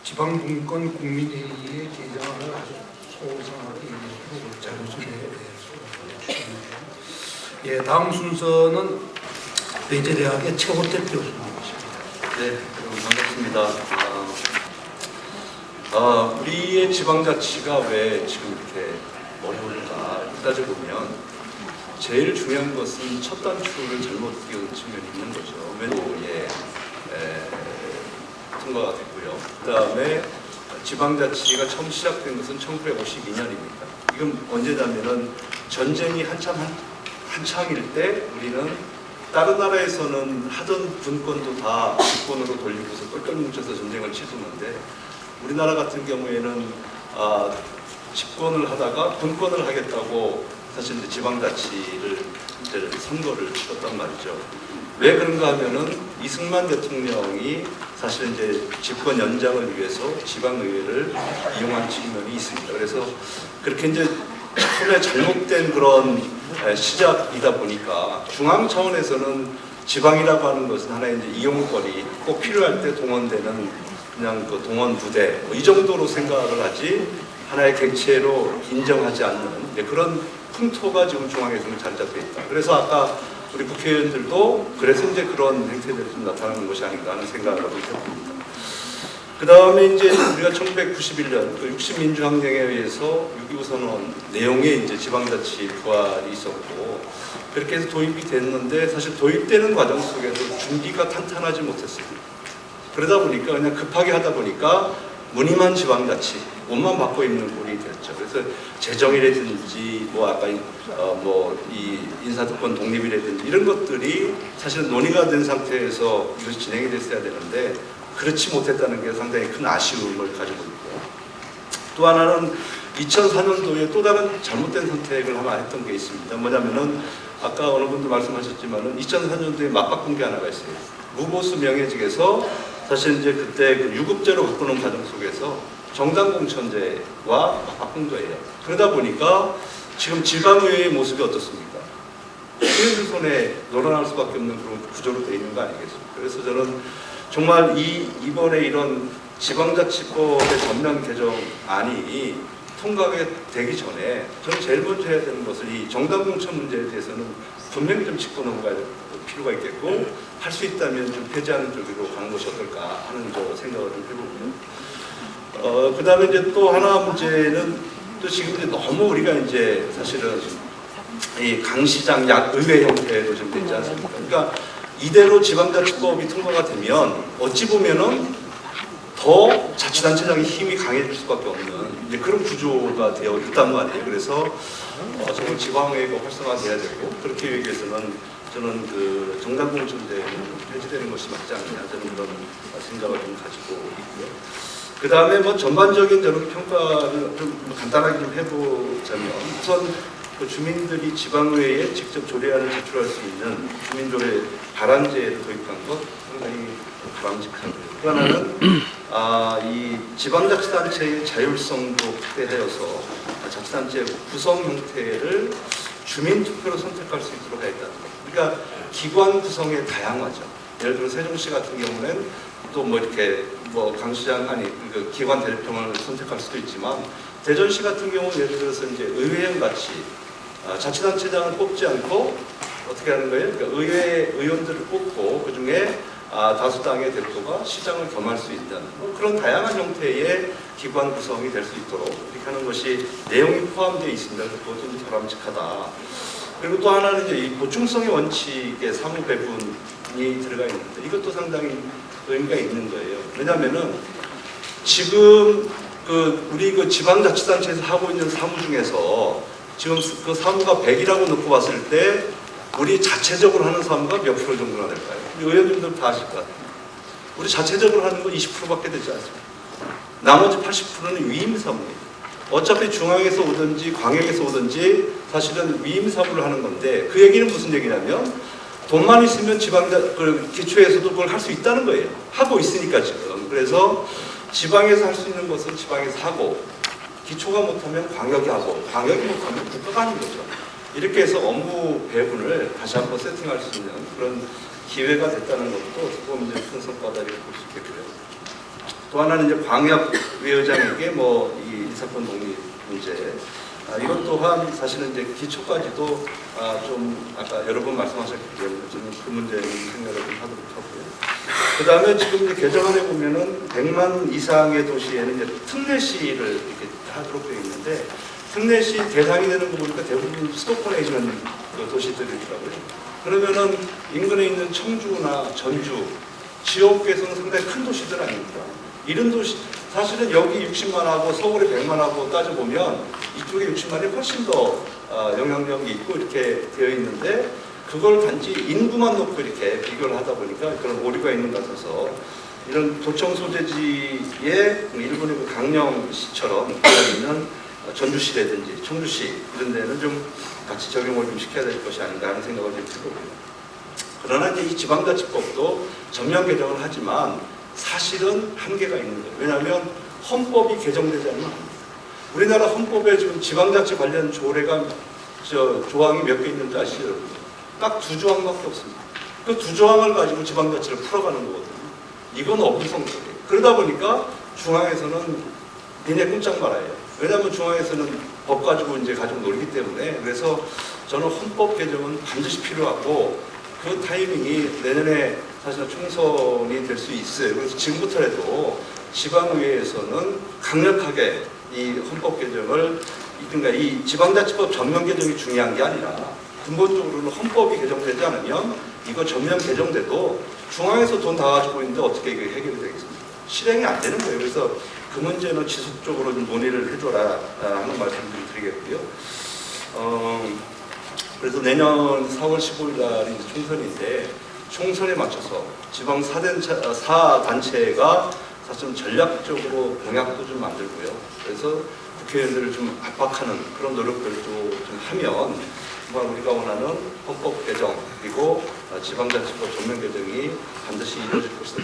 지방분권 국민회의에 개장을 아주 소상하게 자료집에 다음 순서는 배재대학의 최호택 교수님이십니다. 네, 반갑습니다. 우리의 지방자치가 왜 지금 이렇게 어려울까 따져보면 제일 중요한 것은 첫 단추를 잘못 끼운 측면이 있는 거죠. 통과가 됐고요. 그 다음에 지방자치가 처음 시작된 것은 1952년입니다. 이건 언제냐면은 전쟁이 한창일 때 우리는 다른 나라에서는 하던 분권도 다 집권으로 돌리고서 똘똘 뭉쳐서 전쟁을 치르는데 우리나라 같은 경우에는 집권을 하다가 분권을 하겠다고 사실 이제 지방자치를 선거를 치렀단 말이죠. 왜 그런가 하면은 이승만 대통령이 사실 이제 집권 연장을 위해서 지방의회를 이용한 측면이 있습니다. 그래서 그렇게 이제 처음에 잘못된 그런 시작이다 보니까 중앙 차원에서는 지방이라고 하는 것은 하나의 이제 이용거리, 꼭 필요할 때 동원되는 그냥 그 동원 부대 이 정도로 생각을 하지 하나의 객체로 인정하지 않는 그런 풍토가 지금 중앙에서는 자리 잡혀 있다. 그래서 아까 우리 국회의원들도 그래서 이제 그런 행태들이 좀 나타나는 것이 아닌가 하는 생각을 해봅니다. 그 다음에 이제 우리가 1991년 그 60민주항쟁에 의해서 6.25 선언 내용에 이제 지방자치 부활이 있었고 그렇게 해서 도입이 됐는데 사실 도입되는 과정 속에서 준비가 탄탄하지 못했습니다. 그러다 보니까 그냥 급하게 하다 보니까 무늬만 지방자치 옷만 바꿔 입는 꼴이 됐죠. 그래서 재정이라든지 뭐 아까 이 인사특권 독립이라든지 이런 것들이 사실은 논의가 된 상태에서 이것이 진행이 됐어야 되는데 그렇지 못했다는 게 상당히 큰 아쉬움을 가지고 있고요. 또 하나는 2004년도에 또 다른 잘못된 선택을 하나 했던 게 있습니다. 뭐냐면은 아까 어느 분도 말씀하셨지만은 2004년도에 맞바꾼 게 하나가 있어요. 무보수 명예직에서 사실 이제 그때 그 유급제로 바꾸는 과정 속에서 정당공천제와 바꾼 거예요. 그러다 보니까 지금 지방의회의 모습이 어떻습니까? 국민들 손에 놀아날 수밖에 없는 그런 구조로 되어 있는 거 아니겠습니까? 그래서 저는 정말 이번에 이런 지방자치법의 전면 개정안이 통과가 되기 전에 저는 제일 먼저 해야 되는 것은 이 정당공천 문제에 대해서는 분명히 좀 짚고 넘어가야 될 필요가 있겠고 할 수 있다면 좀 폐지하는 쪽으로 가는 것이 어떨까 하는 생각을 좀 해보고요. 그 다음에 이제 또 하나 문제는 또 지금 이제 너무 우리가 이제 사실은 이 강시장 약의회 형태로 좀 되지 않습니까? 그러니까 이대로 지방자치법이 통과가 되면 어찌 보면은 더 자치단체장의 힘이 강해질 수밖에 없는 이제 그런 구조가 되어 있단 말이에요. 그래서 정말 지방의회가 활성화돼야 되고 그렇게 하기 위해서는 저는 그 정당공천제는 폐지되는 것이 맞지 않느냐 저는 그런 생각을 좀 가지고 있고요. 그 다음에 뭐 전반적인 저는 평가를 좀 간단하게 좀 해보자면 우선 그 주민들이 지방의회에 직접 조례안을 제출할 수 있는 주민조례 발안제를 도입한 것 상당히 바람직하고요. 또 하나는 이 지방자치단체의 자율성도 확대하여서 자치단체 구성 형태를 주민투표로 선택할 수 있도록 하였다는 것. 그러니까 기관 구성의 다양화죠. 예를 들어 세종시 같은 경우는 또 뭐 이렇게 뭐 강시장 그 기관 대표를 선택할 수도 있지만 대전시 같은 경우는 예를 들어서 이제 의회형 같이 자치단체장을 뽑지 않고 어떻게 하는 거예요? 그러니까 의회 의원들을 뽑고 그 중에 다수당의 대표가 시장을 겸할 수 있는 그런 다양한 형태의 기관 구성이 될 수 있도록 이렇게 하는 것이 내용이 포함되어 있습니다. 그것도 좀 바람직하다. 그리고 또 하나는 이제 이 보충성의 원칙의 사무 배분이 들어가 있는데 이것도 상당히 의미가 있는 거예요. 왜냐하면은 지금 우리 그 지방자치단체에서 하고 있는 사무 중에서 지금 그 사무가 100이라고 놓고 봤을 때 우리 자체적으로 하는 사무가 몇 프로 정도나 될까요? 우리 의원님들 다 아실 것 같아요. 우리 자체적으로 하는 거 20%밖에 되지 않습니다. 나머지 80%는 위임 사무입니다. 어차피 중앙에서 오든지 광역에서 오든지 사실은 위임 사무를 하는 건데 그 얘기는 무슨 얘기냐면 돈만 있으면 기초에서도 그걸 할 수 있다는 거예요. 하고 있으니까 지금. 그래서 지방에서 할 수 있는 것은 지방에서 하고 기초가 못하면 광역이 하고 광역이 못하면 국가가 하는 거죠. 이렇게 해서 업무 배분을 다시 한번 세팅할 수 있는 그런 기회가 됐다는 것도 어떻게 보면 이제 큰 성과다라고 볼 수 있겠고요. 또 하나는 이제 광역위원장에게 이 인사권 독립 문제, 이것 또한 사실은 이제 기초까지도 좀 아까 여러 번 말씀하셨기 때문에 저는 그 문제는 생각을 좀 하도록 하고요. 그 다음에 지금 이제 개정안에 보면은 100만 이상의 도시에는 이제 특례시를 이렇게 하도록 되어 있는데, 특례시 대상이 되는 거 보니까 대부분 수도권에 있는 그 도시들이더라고요. 그러면은 인근에 있는 청주나 전주, 지역에서는 상당히 큰 도시들 아닙니까? 이런 도시, 사실은 여기 60만하고 서울에 100만하고 따져보면 이쪽에 60만이 훨씬 더 영향력이 있고 이렇게 되어 있는데, 그걸 단지 인구만 놓고 이렇게 비교를 하다 보니까 그런 오류가 있는 것 같아서, 이런 도청 소재지의 일본의 그 강령시처럼 있는 전주시라든지 청주시 이런 데는 좀 같이 적용을 좀 시켜야 될 것이 아닌가 하는 생각을 좀 해보고요. 그러나 이제 이 지방자치법도 전면 개정을 하지만 사실은 한계가 있는 거예요. 왜냐하면 헌법이 개정되지 않으면 안 됩니다. 우리나라 헌법에 지금 지방자치 관련 조례가 조항이 몇 개 있는지 아시죠, 여러분? 딱 2조항밖에 없습니다. 그 2조항을 가지고 지방자치를 풀어가는 거거든요. 이건 어불성설이에요. 그러다 보니까 중앙에서는 니네 꼼짝 말아요. 왜냐하면 중앙에서는 법 가지고 이제 가지고 놀기 때문에. 그래서 저는 헌법 개정은 반드시 필요하고, 그 타이밍이 내년에 사실 총선이 될 수 있어요. 그래서 지금부터라도 지방의회에서는 강력하게 이 헌법 개정을, 그러니까 이 지방자치법 전면 개정이 중요한 게 아니라 근본적으로는 헌법이 개정되지 않으면 이거 전면 개정돼도 중앙에서 돈 다 가지고 있는데 어떻게 이게 해결이 되겠습니까? 실행이 안 되는 거예요. 그래서 그 문제는 지속적으로 좀 논의를 해줘라 하는 말씀 좀 드리겠고요. 그래서 내년 4월 15일 날이 총선인데, 총선에 맞춰서 지방 4단체가 사실은 전략적으로 공약도 좀 만들고요. 그래서 국회의원들을 좀 압박하는 그런 노력들도 좀 하면 정말 우리가 원하는 헌법 개정 그리고 지방자치법 전면 개정이 반드시 이루어질 것이다.